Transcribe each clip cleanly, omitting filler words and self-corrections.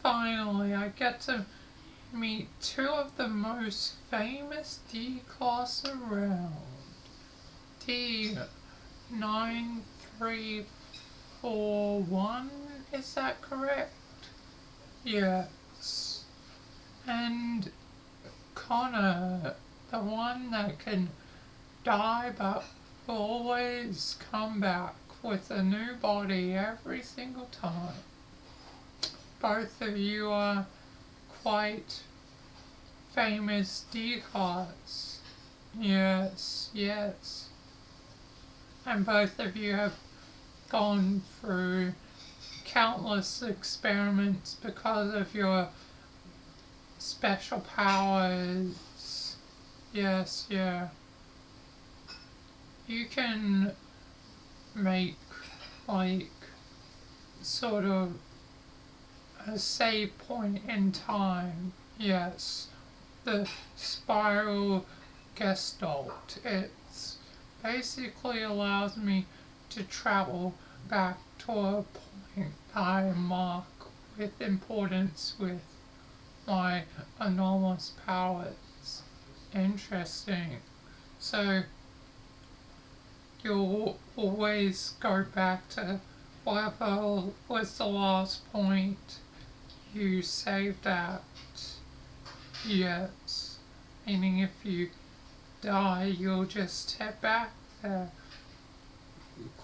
Finally, I get to meet two of the most famous D-class around. D9341, is that correct? Yes. And Connor, the one that can die but will always come back with a new body every single time. Both of you are quite famous decors. Yes, yes. And both of you have gone through countless experiments because of your special powers. Yes, yeah. You can make, like, sort of a save point in time. Yes. The spiral gestalt. It basically allows me to travel back to a point I mark with importance with my enormous powers. Interesting. So you'll always go back to whatever was the last point you saved at. Yes. Meaning if you die, you'll just head back there.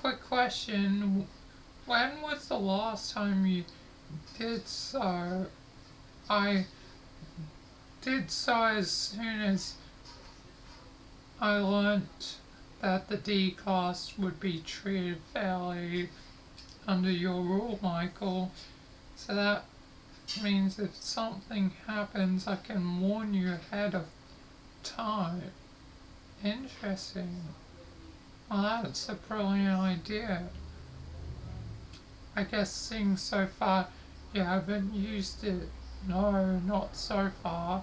Quick question, when was the last time you did so? I did so as soon as I learnt that the D class would be treated fairly under your rule, Michael. So that means if something happens, I can warn you ahead of time. Interesting. Well, that's a brilliant idea. I guess seeing so far you haven't used it. No, not so far.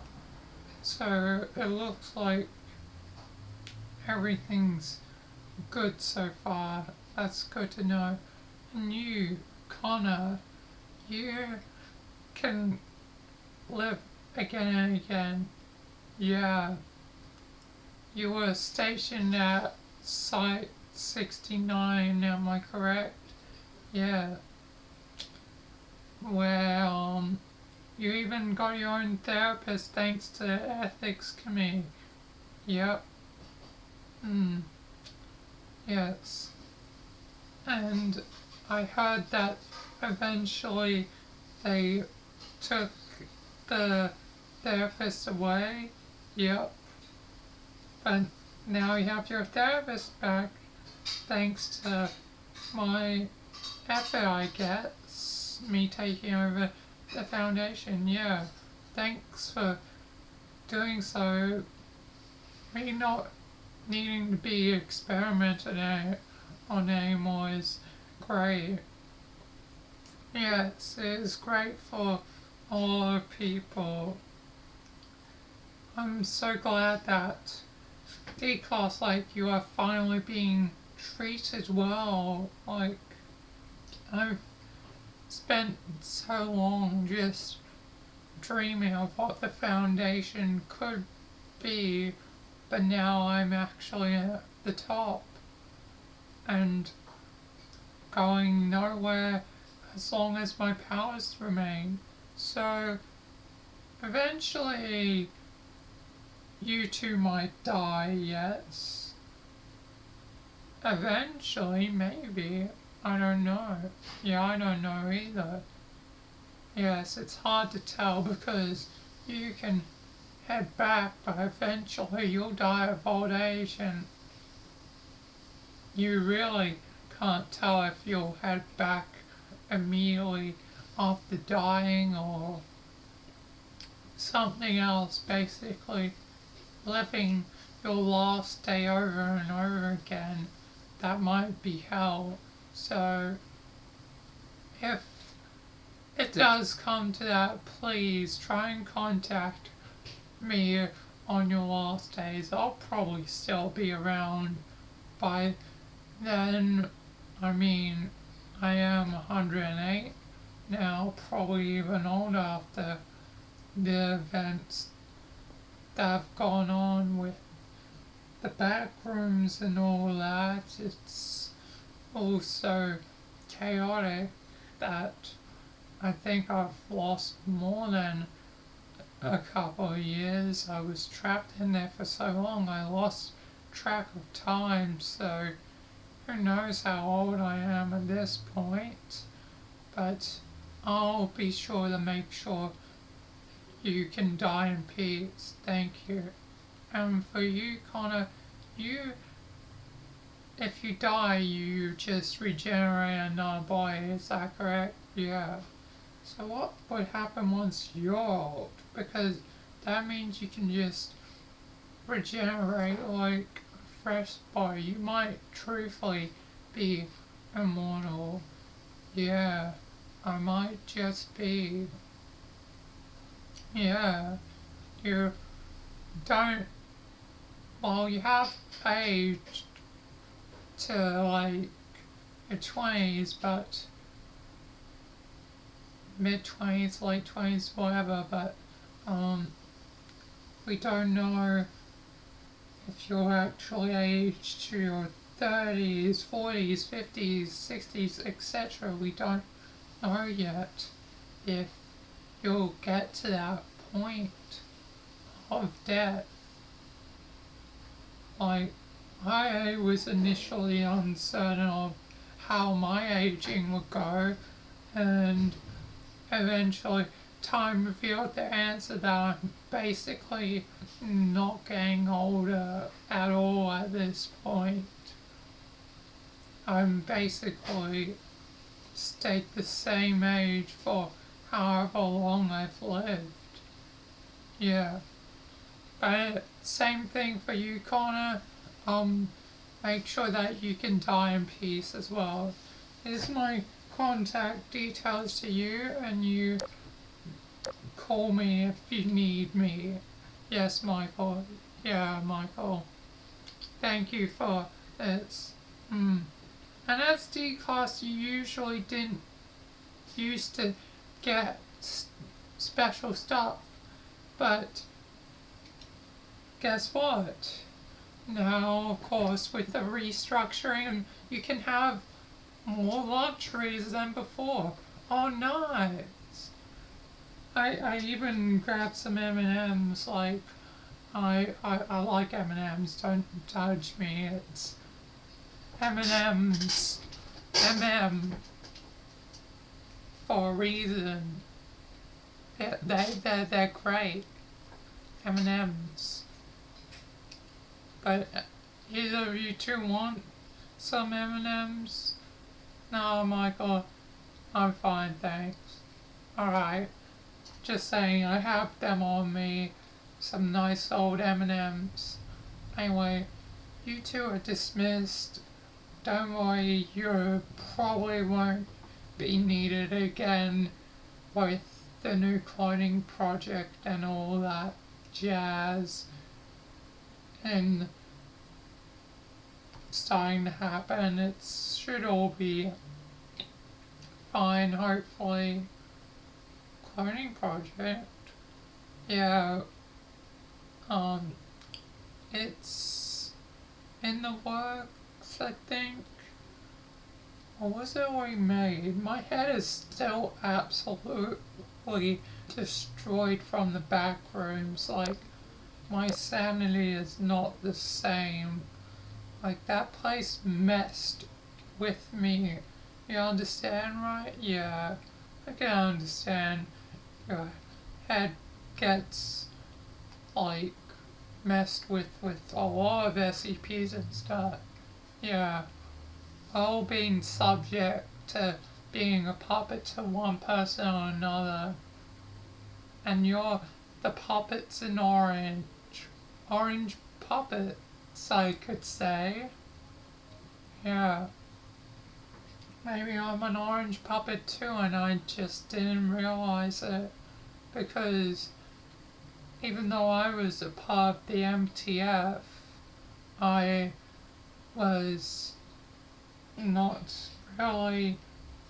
So it looks like everything's good so far. That's good to know. And you, Connor, you can live again and again. Yeah. You were stationed at Site 69, am I correct? Yeah. Well, you even got your own therapist thanks to the ethics committee. Yep. Hmm. Yes. And I heard that eventually they took the therapist away. Yep. But now you have your therapist back thanks to my effort, I guess. Me taking over the foundation, yeah. Thanks for doing so. Me not needing to be experimented on anymore is great. Yes, it is great for a lot of people. I'm so glad that D-class like you are finally being treated well. Like, I've spent so long just dreaming of what the foundation could be, but now I'm actually at the top and going nowhere as long as my powers remain. So eventually you two might die, yes. Eventually, maybe. I don't know. Yeah, I don't know either. Yes, it's hard to tell because you can head back, but eventually you'll die of old age and you really can't tell if you'll head back immediately after dying or something else, basically living your last day over and over again. That might be hell. So if it does come to that, please try and contact me on your last days. I'll probably still be around by then. I mean, I am 108, now, probably even older after the events that have gone on with the back rooms and all that. It's also chaotic that I think I've lost more than a couple of years. I was trapped in there for so long, I lost track of time, so who knows how old I am at this point. But I'll be sure to make sure you can die in peace. Thank you. And for you, Connor, you, if you die, you just regenerate another body, is that correct? Yeah. So what would happen once you're old? Because that means you can just regenerate like a fresh body. You might truthfully be immortal. Yeah, I might just be. Yeah, you don't. Well, you have aged to like your 20s, but mid 20s, late 20s, whatever. But we don't know if you're actually aged to your 30s, 40s, 50s, 60s, etc. We don't know yet if you'll get to that point of death. Like, I was initially uncertain of how my aging would go, and eventually time revealed the answer that I'm basically not getting older at all at this point. I'm basically stayed the same age for however long I've lived. Yeah. But same thing for you, Connor. Make sure that you can die in peace as well. Here's my contact details to you, and you call me if you need me. Yes, Michael. Yeah, Michael. Thank you for this. And as D-Class, you usually didn't used to get special stuff, but guess what? Now, of course, with the restructuring, you can have more luxuries than before. Oh, nice! I even grabbed some M&Ms. Like, I like M&Ms. Don't judge me. It's M&Ms. For a reason. They're great. M&Ms. But either of you two want some M&Ms? No, Michael, I'm fine, thanks. Alright, just saying, I have them on me. Some nice old M&Ms. Anyway, you two are dismissed. Don't worry, you probably won't be needed again with the new cloning project and all that jazz and starting to happen. It should all be fine, hopefully. Cloning project? Yeah, it's in the works, I think. Or was it already made? My head is still absolutely destroyed from the back rooms. Like, my sanity is not the same. Like, that place messed with me. You understand, right? Yeah, I can understand. Your head gets, like, messed with a lot of SCPs and stuff. Yeah. All being subject to being a puppet to one person or another. And you're the puppets in orange. Orange puppets, I could say. Yeah. Maybe I'm an orange puppet too and I just didn't realize it. Because even though I was a part of the MTF, I was not really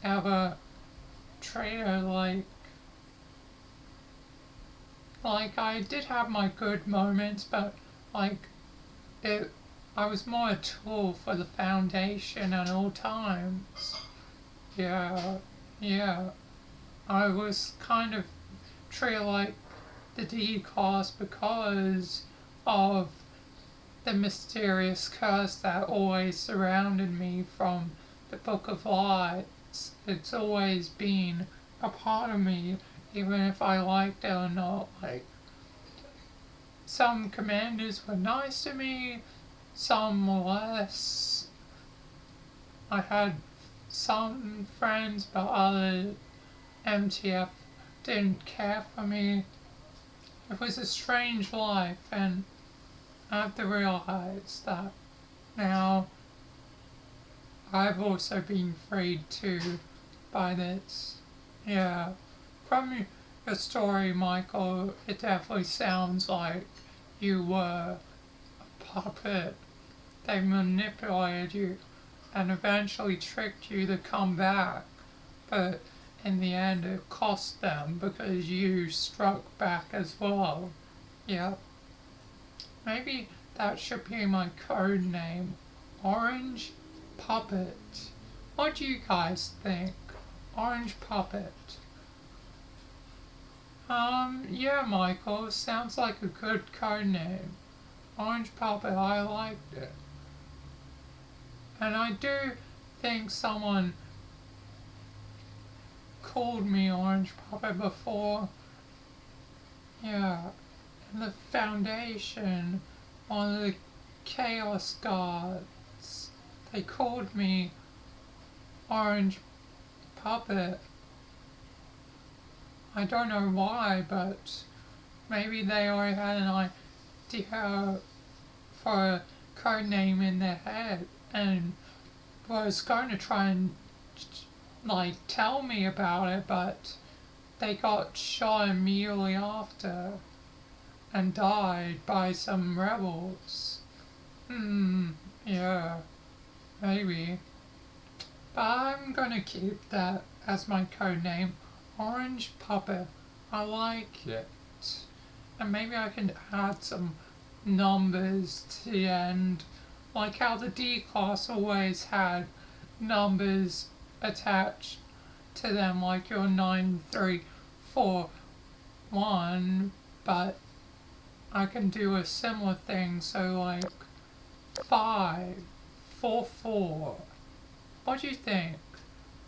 ever treated like I did have my good moments, but like it, I was more a tool for the Foundation at all times. Yeah, yeah. I was kind of treated like the D class because of the mysterious curse that always surrounded me from the Book of Lights. It's always been a part of me, even if I liked it or not. Like, some commanders were nice to me, some less. I had some friends, but other MTF didn't care for me. It was a strange life, and I have to realize that now. I've also been freed too by this. Yeah. From your story, Michael, it definitely sounds like you were a puppet. They manipulated you and eventually tricked you to come back. But in the end, it cost them because you struck back as well. Yep. Maybe that should be my code name. Orange Puppet. What do you guys think? Orange Puppet. Yeah, Michael, sounds like a good code name. Orange Puppet, I liked it. And I do think someone called me Orange Puppet before. Yeah. And the Foundation, one of the Chaos Guards, they called me Orange Puppet. I don't know why, but maybe they already had an idea for a code name in their head and was going to try and like tell me about it, but they got shot immediately after and died by some rebels. Yeah, maybe. But I'm gonna keep that as my code name. Orange Puppet. I like it. And maybe I can add some numbers to the end. Like how the D class always had numbers attached to them, like your 9341, but I can do a similar thing, so like 544. What do you think?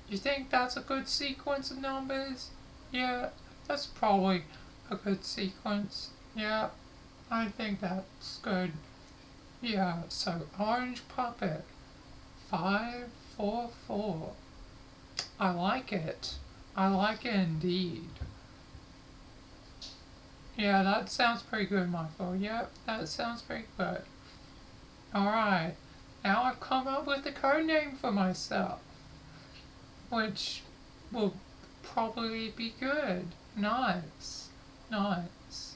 You think that's a good sequence of numbers? Yeah, that's probably a good sequence. Yeah, I think that's good. Yeah, so Orange Puppet 544. I like it. I like it indeed. Yeah, that sounds pretty good, Michael. Yep, that sounds pretty good. Alright, now I've come up with a code name for myself, which will probably be good. Nice. Nice.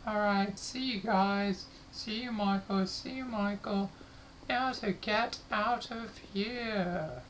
Alright, see you guys. See you, Michael. See you, Michael. Now to get out of here.